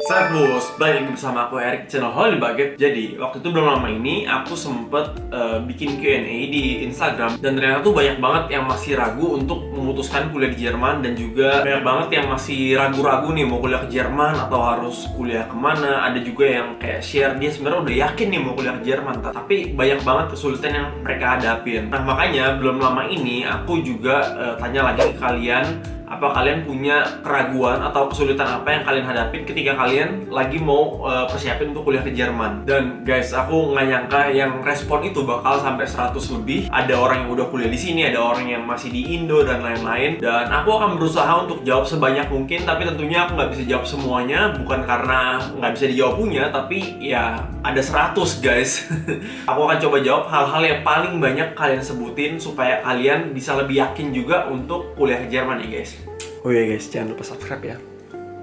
Servus, balik lagi bersama aku Erik channel Holy Bucket. Jadi waktu itu belum lama ini aku sempet bikin Q&A di Instagram. Dan ternyata tuh banyak banget yang masih ragu untuk memutuskan kuliah di Jerman. Dan juga banyak banget yang masih ragu-ragu nih mau kuliah ke Jerman atau harus kuliah kemana. Ada juga yang kayak share dia sebenarnya udah yakin nih mau kuliah ke Jerman, tapi banyak banget kesulitan yang mereka hadapin. Nah makanya belum lama ini aku juga tanya lagi ke kalian, apa kalian punya keraguan atau kesulitan apa yang kalian hadapin ketika kalian lagi mau persiapin untuk kuliah ke Jerman. Dan guys, aku nggak nyangka yang respon itu bakal sampai 100 lebih. Ada orang yang udah kuliah di sini, ada orang yang masih di Indo dan lain-lain. Dan aku akan berusaha untuk jawab sebanyak mungkin, tapi tentunya aku nggak bisa jawab semuanya. Bukan karena nggak bisa dijawab punya, tapi ya ada 100 guys. Aku akan coba jawab hal-hal yang paling banyak kalian sebutin supaya kalian bisa lebih yakin juga untuk kuliah ke Jerman ya guys. Oh iya guys, jangan lupa subscribe ya.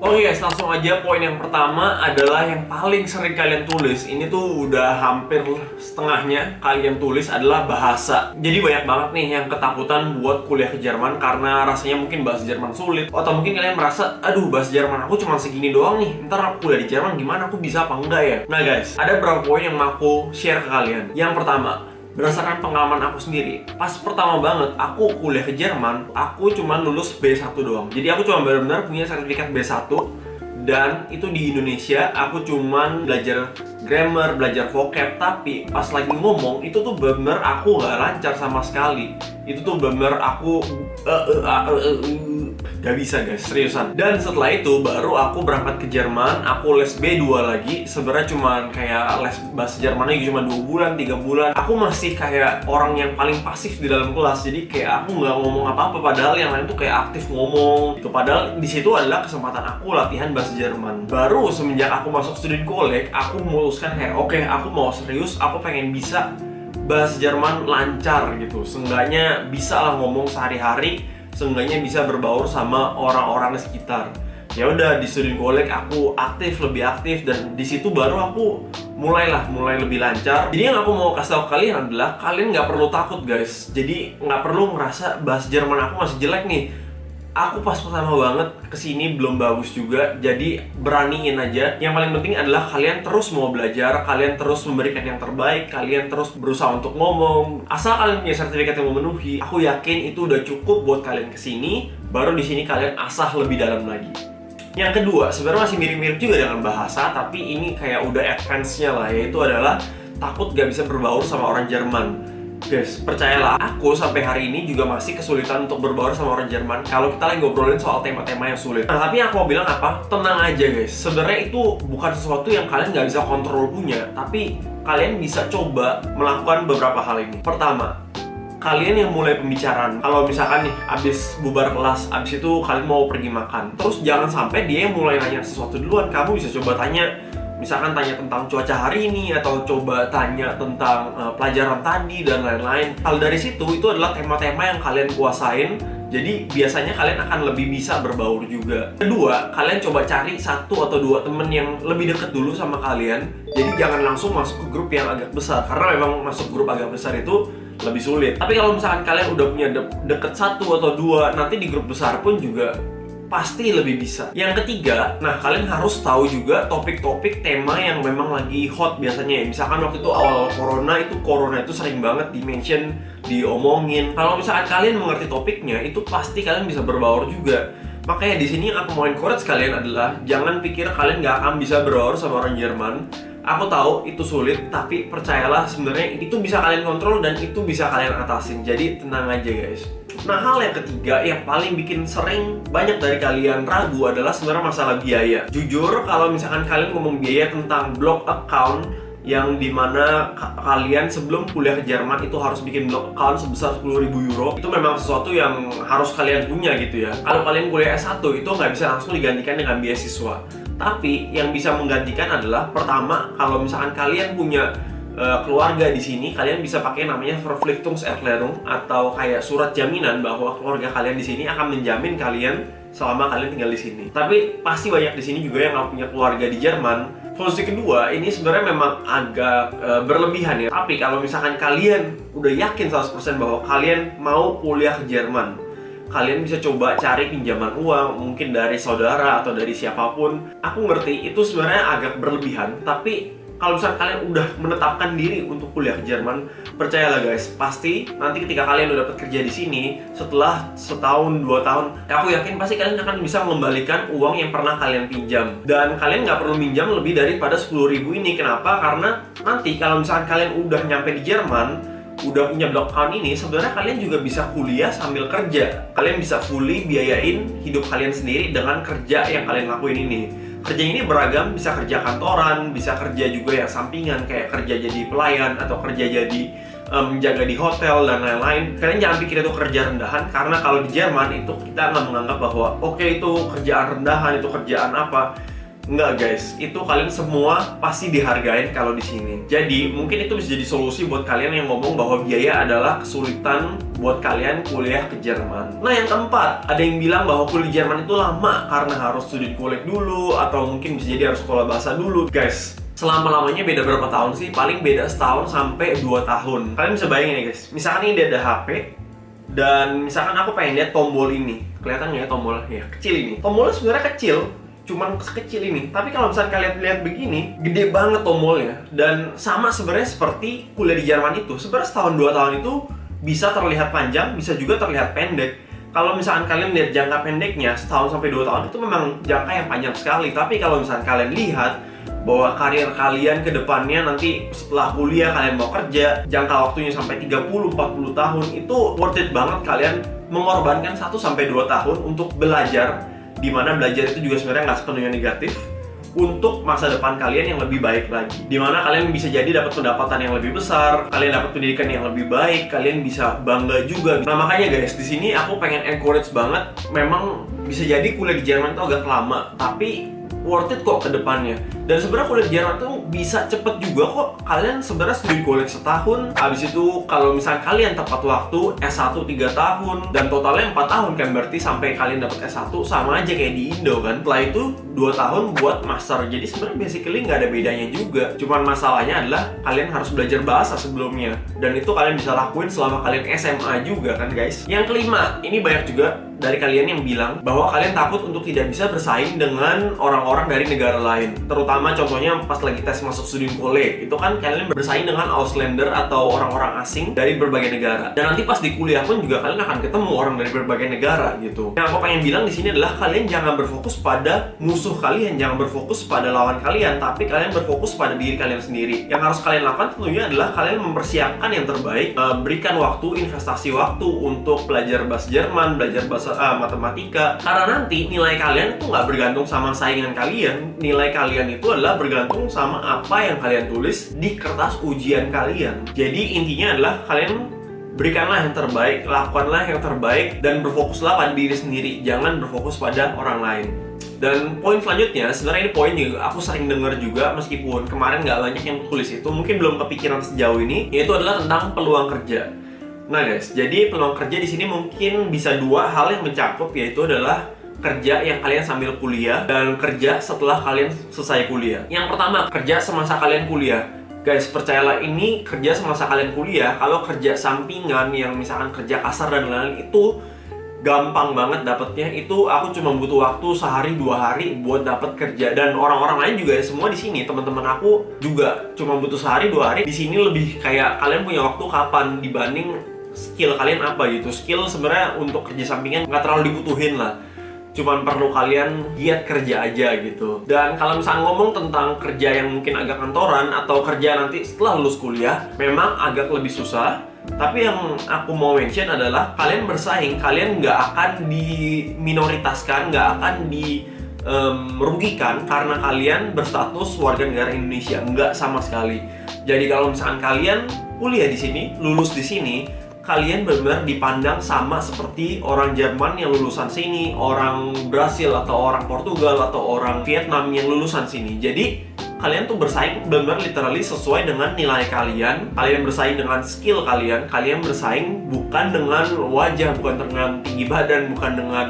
Oke guys, langsung aja. Poin yang pertama adalah yang paling sering kalian tulis. Ini tuh udah hampir setengahnya kalian tulis adalah bahasa. Jadi banyak banget nih yang ketakutan buat kuliah ke Jerman karena rasanya mungkin bahasa Jerman sulit. Atau mungkin kalian merasa, aduh bahasa Jerman aku cuma segini doang nih, ntar aku kuliah di Jerman gimana, aku bisa apa enggak ya? Nah guys, ada beberapa poin yang mau aku share ke kalian. Yang pertama, berdasarkan pengalaman aku sendiri, pas pertama banget aku kuliah ke Jerman, aku cuma lulus B1 doang. Jadi aku cuma benar-benar punya sertifikat B1. Dan itu di Indonesia, aku cuma belajar grammar, belajar vocab. Tapi pas lagi ngomong, itu tuh benar aku nggak lancar sama sekali. Itu tuh benar aku gak bisa guys, seriusan. Dan setelah itu baru aku berangkat ke Jerman. Aku les B2 lagi. Sebenarnya cuma kayak les bahasa Jermannya cuma 2 bulan, 3 bulan. Aku masih kayak orang yang paling pasif di dalam kelas. Jadi kayak aku nggak ngomong apa-apa, padahal yang lain tuh kayak aktif ngomong gitu. Padahal di situ adalah kesempatan aku latihan bahasa Jerman. Baru semenjak aku masuk student college, aku memutuskan kayak oke, aku mau serius, aku pengen bisa bahasa Jerman lancar gitu. Seenggaknya bisa lah ngomong sehari-hari, seenggaknya bisa berbaur sama orang-orang di sekitar. Ya udah, di student college aku lebih aktif, dan di situ baru aku mulai lebih lancar. Jadi yang aku mau kasih tahu kalian adalah kalian nggak perlu takut guys. Jadi nggak perlu ngerasa bahasa Jerman aku masih jelek nih. Aku pas pertama banget kesini belum bagus juga, jadi beraniin aja. Yang paling penting adalah kalian terus mau belajar, kalian terus memberikan yang terbaik, kalian terus berusaha untuk ngomong. Asal kalian punya sertifikat yang memenuhi, aku yakin itu udah cukup buat kalian kesini. Baru di sini kalian asah lebih dalam lagi. Yang kedua, sebenarnya masih mirip-mirip juga dengan bahasa, tapi ini kayak udah advance-nya lah, yaitu adalah takut gak bisa berbaur sama orang Jerman. Guys, percayalah, aku sampai hari ini juga masih kesulitan untuk berbaur sama orang Jerman kalau kita lagi ngobrolin soal tema-tema yang sulit. Nah, tapi yang aku mau bilang apa? Tenang aja guys, sebenarnya itu bukan sesuatu yang kalian nggak bisa kontrol punya, tapi kalian bisa coba melakukan beberapa hal ini. Pertama, kalian yang mulai pembicaraan. Kalau misalkan nih, abis bubar kelas, abis itu kalian mau pergi makan, terus jangan sampai dia yang mulai nanya sesuatu duluan. Kamu bisa coba tanya, misalkan tanya tentang cuaca hari ini, atau coba tanya tentang pelajaran tadi dan lain-lain. Hal dari situ, itu adalah tema-tema yang kalian kuasain. Jadi biasanya kalian akan lebih bisa berbaur juga. Kedua, kalian coba cari 1 atau 2 temen yang lebih deket dulu sama kalian. Jadi jangan langsung masuk ke grup yang agak besar, karena memang masuk grup agak besar itu lebih sulit. Tapi kalau misalkan kalian udah punya deket 1 atau 2, nanti di grup besar pun juga pasti lebih bisa. Yang ketiga, nah kalian harus tahu juga topik-topik tema yang memang lagi hot biasanya. Misalkan waktu itu awal corona itu sering banget di-mention, diomongin. Kalau misalkan kalian mengerti topiknya, itu pasti kalian bisa berbaur juga. Makanya di sini yang aku mau encourage kalian adalah jangan pikir kalian nggak akan bisa berbaur sama orang Jerman. Aku tahu itu sulit, tapi percayalah sebenarnya itu bisa kalian kontrol dan itu bisa kalian atasin. Jadi tenang aja guys. Nah, hal yang ketiga yang paling bikin sering banyak dari kalian ragu adalah sebenarnya masalah biaya. Jujur, kalau misalkan kalian ngomong biaya tentang blog account, yang dimana kalian sebelum kuliah ke Jerman itu harus bikin blog account sebesar 10.000 euro, itu memang sesuatu yang harus kalian punya gitu ya. Kalau kalian kuliah S1 itu nggak bisa langsung digantikan dengan beasiswa. Tapi yang bisa menggantikan adalah, pertama, kalau misalkan kalian punya keluarga di sini, kalian bisa pakai namanya Verpflichtungserklärung, atau kayak surat jaminan bahwa keluarga kalian di sini akan menjamin kalian selama kalian tinggal di sini. Tapi pasti banyak di sini juga yang nggak punya keluarga di Jerman. Solusi kedua ini sebenarnya memang agak berlebihan ya. Tapi kalau misalkan kalian udah yakin 100% bahwa kalian mau kuliah ke Jerman, kalian bisa coba cari pinjaman uang, mungkin dari saudara atau dari siapapun. Aku ngerti itu sebenarnya agak berlebihan, tapi kalau misalnya kalian udah menetapkan diri untuk kuliah ke Jerman, percayalah guys, pasti nanti ketika kalian udah dapat kerja di sini, setelah setahun, 2 tahun, aku yakin pasti kalian akan bisa mengembalikan uang yang pernah kalian pinjam. Dan kalian nggak perlu minjam lebih daripada 10.000 ini. Kenapa? Karena nanti kalau misalnya kalian udah nyampe di Jerman, udah punya block account ini, sebenarnya kalian juga bisa kuliah sambil kerja. Kalian bisa fully biayain hidup kalian sendiri dengan kerja yang kalian lakuin ini. Kerja ini beragam, bisa kerja kantoran, bisa kerja juga yang sampingan kayak kerja jadi pelayan atau kerja jadi menjaga di hotel dan lain-lain. Kalian jangan pikir itu kerja rendahan, karena kalau di Jerman itu kita nggak menganggap bahwa oke, itu kerjaan rendahan, itu kerjaan apa. Enggak guys, itu kalian semua pasti dihargain kalau di sini. Jadi mungkin itu bisa jadi solusi buat kalian yang ngomong bahwa biaya adalah kesulitan buat kalian kuliah ke Jerman. Nah yang keempat, ada yang bilang bahwa kuliah di Jerman itu lama karena harus student college dulu, atau mungkin bisa jadi harus sekolah bahasa dulu. Guys, selama-lamanya beda berapa tahun sih? Paling beda setahun sampai 2 tahun. Kalian bisa bayangin ya guys, misalkan ini ada HP, dan misalkan aku pengen lihat tombol ini. Kelihatan nggak ya tombolnya? Ya kecil ini. Tombolnya sebenarnya kecil, cuman sekecil ini. Tapi kalau misalnya kalian lihat begini, gede banget tombolnya. Dan sama sebenarnya seperti kuliah di Jerman itu. Sebenarnya setahun 2 tahun itu bisa terlihat panjang, bisa juga terlihat pendek. Kalau misalkan kalian lihat jangka pendeknya, setahun sampai 2 tahun itu memang jangka yang panjang sekali. Tapi kalau misalkan kalian lihat bahwa karir kalian ke depannya nanti setelah kuliah kalian mau kerja, jangka waktunya sampai 30-40 tahun, itu worth it banget kalian mengorbankan 1 sampai 2 tahun untuk belajar. Dimana belajar itu juga sebenarnya nggak sepenuhnya negatif, untuk masa depan kalian yang lebih baik lagi. Dimana kalian bisa jadi dapat pendapatan yang lebih besar, kalian dapat pendidikan yang lebih baik, kalian bisa bangga juga. Nah makanya guys, di sini aku pengen encourage banget. Memang bisa jadi kuliah di Jerman itu agak lama, tapi worth it kok ke depannya. Dan sebenarnya kuliah di Jerman tuh bisa cepet juga kok. Kalian sebenarnya student college setahun, habis itu kalau misalnya kalian tepat waktu S1 3 tahun, dan totalnya 4 tahun kan, berarti sampai kalian dapat S1 sama aja kayak di Indo kan. Setelah itu 2 tahun buat master. Jadi sebenarnya basically nggak ada bedanya juga. Cuman masalahnya adalah kalian harus belajar bahasa sebelumnya, dan itu kalian bisa lakuin selama kalian SMA juga kan guys. Yang kelima, ini banyak juga dari kalian yang bilang bahwa kalian takut untuk tidak bisa bersaing dengan orang-orang dari negara lain. Terutama contohnya pas lagi tes masuk student college, itu kan kalian bersaing dengan Auslander atau orang-orang asing dari berbagai negara. Dan nanti pas di kuliah pun juga kalian akan ketemu orang dari berbagai negara gitu. Yang aku pengen bilang di sini adalah kalian jangan berfokus pada musuh kalian, jangan berfokus pada lawan kalian, tapi kalian berfokus pada diri kalian sendiri. Yang harus kalian lakukan tentunya adalah kalian mempersiapkan yang terbaik, berikan waktu, investasi waktu untuk belajar bahasa Jerman, belajar bahasa matematika, karena nanti nilai kalian itu nggak bergantung sama saingan kalian. Nilai kalian itu adalah bergantung sama apa yang kalian tulis di kertas ujian kalian. Jadi intinya adalah kalian berikanlah yang terbaik, lakukanlah yang terbaik, dan berfokuslah pada diri sendiri, jangan berfokus pada orang lain. Dan poin selanjutnya, sebenarnya ini poin juga aku sering dengar juga, meskipun kemarin nggak banyak yang tulis itu, mungkin belum kepikiran sejauh ini, yaitu adalah tentang peluang kerja. Nah guys, jadi peluang kerja di sini mungkin bisa 2 hal yang mencakup, yaitu adalah kerja yang kalian sambil kuliah dan kerja setelah kalian selesai kuliah. Yang pertama, kerja semasa kalian kuliah. Guys, percayalah, ini kerja semasa kalian kuliah. Kalau kerja sampingan yang misalkan kerja kasar dan lain-lain, itu gampang banget dapetnya. Itu aku cuma butuh waktu sehari 2 hari buat dapat kerja, dan orang-orang lain juga semua di sini, teman-teman aku juga cuma butuh sehari 2 hari. Di sini lebih kayak kalian punya waktu kapan dibanding skill kalian apa gitu. Skill sebenarnya untuk kerja sampingan nggak terlalu dibutuhin lah, cuman perlu kalian giat kerja aja gitu. Dan kalau misalnya ngomong tentang kerja yang mungkin agak kantoran atau kerja nanti setelah lulus kuliah, memang agak lebih susah. Tapi yang aku mau mention adalah kalian bersaing, kalian nggak akan diminoritaskan, nggak akan merugikan karena kalian berstatus warga negara Indonesia, nggak sama sekali. Jadi kalau misalkan kalian kuliah di sini, lulus di sini, kalian benar-benar dipandang sama seperti orang Jerman yang lulusan sini, orang Brasil atau orang Portugal atau orang Vietnam yang lulusan sini. Jadi kalian tuh bersaing benar-benar literally sesuai dengan nilai kalian. Kalian bersaing dengan skill kalian. Kalian bersaing bukan dengan wajah, bukan dengan tinggi badan, bukan dengan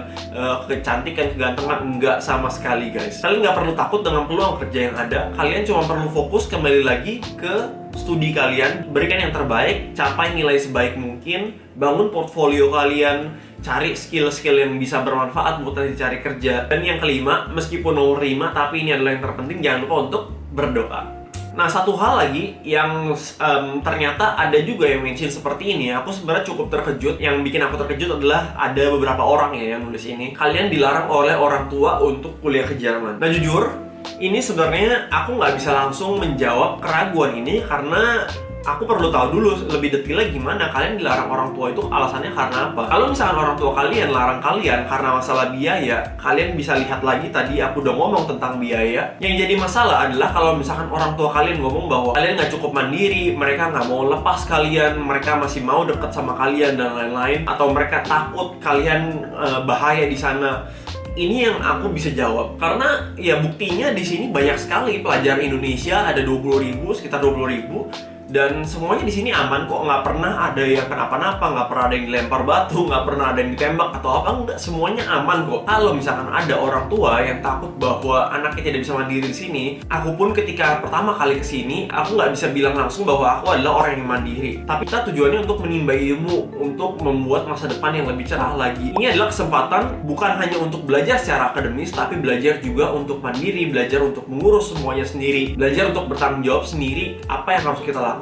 kecantikan, kegantengan. Enggak sama sekali guys. Kalian nggak perlu takut dengan peluang kerja yang ada. Kalian cuma perlu fokus kembali lagi ke studi kalian, berikan yang terbaik, capai nilai sebaik mungkin, bangun portfolio kalian, cari skill-skill yang bisa bermanfaat buat nanti cari kerja. Dan yang kelima, meskipun nomor 5, tapi ini adalah yang terpenting, jangan lupa untuk berdoa. Nah, satu hal lagi yang ternyata ada juga yang mention seperti ini. Aku sebenarnya cukup terkejut. Yang bikin aku terkejut adalah ada beberapa orang ya yang nulis ini. Kalian dilarang oleh orang tua untuk kuliah ke Jerman. Nah, jujur, ini sebenarnya aku nggak bisa langsung menjawab keraguan ini karena aku perlu tahu dulu lebih detailnya gimana kalian dilarang orang tua itu alasannya karena apa. Kalau misalkan orang tua kalian larang kalian karena masalah biaya, kalian bisa lihat lagi tadi aku udah ngomong tentang biaya. Yang jadi masalah adalah kalau misalkan orang tua kalian ngomong bahwa kalian nggak cukup mandiri, mereka nggak mau lepas kalian, mereka masih mau deket sama kalian dan lain-lain, atau mereka takut kalian bahaya di sana. Ini yang aku bisa jawab karena ya buktinya di sini banyak sekali pelajar Indonesia, ada 20.000, sekitar 20.000. Dan semuanya di sini aman kok, nggak pernah ada yang kenapa-napa, nggak pernah ada yang dilempar batu, nggak pernah ada yang ditembak atau apa, enggak, semuanya aman kok. Kalau misalkan ada orang tua yang takut bahwa anaknya tidak bisa mandiri di sini, aku pun ketika pertama kali kesini, aku nggak bisa bilang langsung bahwa aku adalah orang yang mandiri. Tapi kita tujuannya untuk menimba ilmu, untuk membuat masa depan yang lebih cerah lagi. Ini adalah kesempatan bukan hanya untuk belajar secara akademis, tapi belajar juga untuk mandiri, belajar untuk mengurus semuanya sendiri, belajar untuk bertanggung jawab sendiri apa yang harus kita lakukan.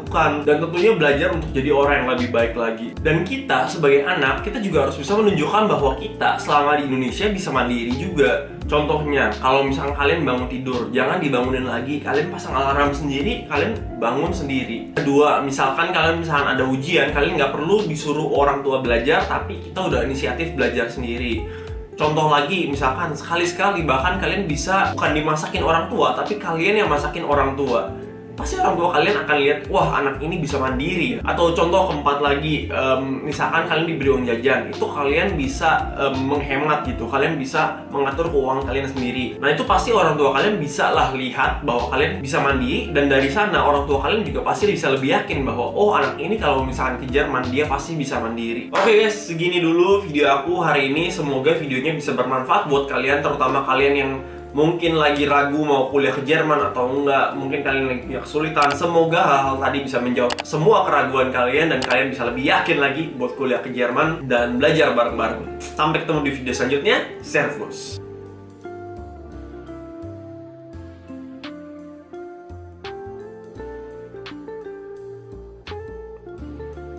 Dan tentunya belajar untuk jadi orang yang lebih baik lagi. Dan kita sebagai anak, kita juga harus bisa menunjukkan bahwa kita selama di Indonesia bisa mandiri juga. Contohnya, kalau misalkan kalian bangun tidur, jangan dibangunin lagi, kalian pasang alarm sendiri, kalian bangun sendiri. Kedua, misalkan kalian ada ujian, kalian nggak perlu disuruh orang tua belajar, tapi kita udah inisiatif belajar sendiri. Contoh lagi, misalkan sekali-sekali bahkan kalian bisa bukan dimasakin orang tua, tapi kalian yang masakin orang tua. Pasti orang tua kalian akan lihat, wah anak ini bisa mandiri. Atau contoh keempat lagi, misalkan kalian diberi uang jajan, itu kalian bisa menghemat gitu, kalian bisa mengatur keuangan kalian sendiri. Nah itu pasti orang tua kalian bisa lah lihat bahwa kalian bisa mandiri, dan dari sana orang tua kalian juga pasti bisa lebih yakin bahwa oh anak ini kalau misalkan ke Jerman dia pasti bisa mandiri. Oke guys, segini dulu video aku hari ini. Semoga videonya bisa bermanfaat buat kalian, terutama kalian yang mungkin lagi ragu mau kuliah ke Jerman atau enggak, mungkin kalian lagi punya kesulitan. Semoga hal-hal tadi bisa menjawab semua keraguan kalian dan kalian bisa lebih yakin lagi buat kuliah ke Jerman dan belajar bareng-bareng. Sampai ketemu di video selanjutnya. Servus.